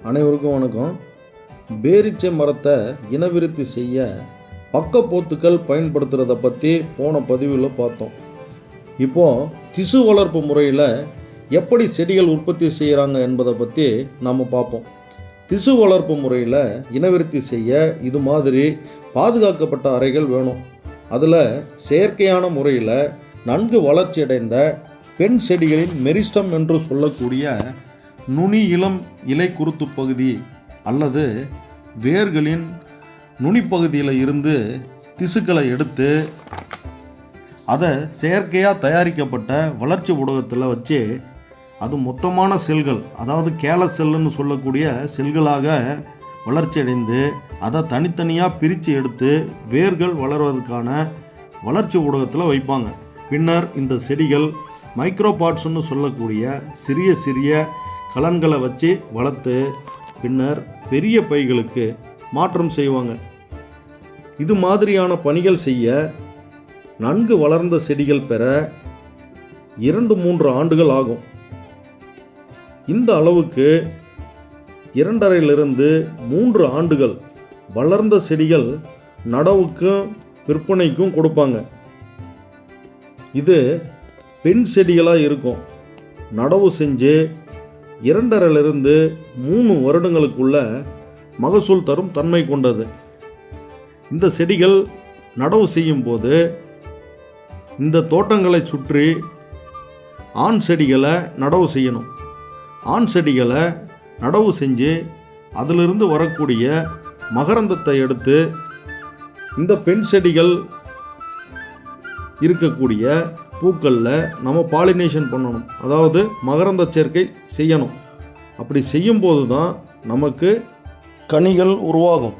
அனைவருக்கும் வணக்கம். பேரீச்சை மரத்தை இனவிருத்தி செய்ய பக்கப்போத்துக்கள் பயன்படுத்துகிறத பற்றி போன பதிவில் பார்த்தோம். இப்போது திசு வளர்ப்பு முறையில் எப்படி செடிகள் உற்பத்தி செய்கிறாங்க என்பதை பற்றி நாம் பார்ப்போம். திசு வளர்ப்பு முறையில் இனவிருத்தி செய்ய இது மாதிரி பாதுகாக்கப்பட்ட அறைகள் வேணும். அதில் செயற்கையான முறையில் நன்கு வளர்ச்சியடைந்த பெண் செடிகளின் மெரிஸ்டம் என்று சொல்லக்கூடிய நுனி இளம் இலை குருத்து பகுதி அல்லது வேர்களின் நுனிப்பகுதியில் இருந்து திசுக்களை எடுத்து அதை செயற்கையாக தயாரிக்கப்பட்ட வளர்ச்சி ஊடகத்தில் வச்சு அது மொத்தமான செல்கள், அதாவது கேல செல்லுன்னு சொல்லக்கூடிய செல்களாக வளர்ச்சி அடைந்து அதை தனித்தனியாக பிரித்து எடுத்து வேர்கள் வளர்வதற்கான வளர்ச்சி ஊடகத்தில் வைப்பாங்க. பின்னர் இந்த செடிகள் மைக்ரோபாட்ஸ்ன்னு சொல்லக்கூடிய சிறிய சிறிய கலன்களை வச்சு வளர்த்து பின்னர் பெரிய பைகளுக்கு மாற்றம் செய்வாங்க. இது மாதிரியான பணிகள் செய்ய நன்கு வளர்ந்த செடிகள் பெற 2-3 ஆண்டுகள் ஆகும். இந்த அளவுக்கு 2.5-3 ஆண்டுகள் வளர்ந்த செடிகள் நடவுக்கும் விற்பனைக்கும் கொடுப்பாங்க. இது பெண் செடிகளாக இருக்கும். நடவு செஞ்சு 2.5-3 வருடங்களுக்குள்ள மகசூல் தரும் தன்மை கொண்டது. இந்த செடிகள் நடவு செய்யும் போது இந்த தோட்டங்களை சுற்றி ஆண் செடிகளை நடவு செய்யணும். ஆண் செடிகளை நடவு செஞ்சு அதிலிருந்து வரக்கூடிய மகரந்தத்தை எடுத்து இந்த பெண் செடிகள் இருக்கக்கூடிய பூக்களில் நம்ம பாலினேஷன் பண்ணணும், அதாவது மகரந்த சேர்க்கை செய்யணும். அப்படி செய்யும்போது தான் நமக்கு கனிகள் உருவாகும்.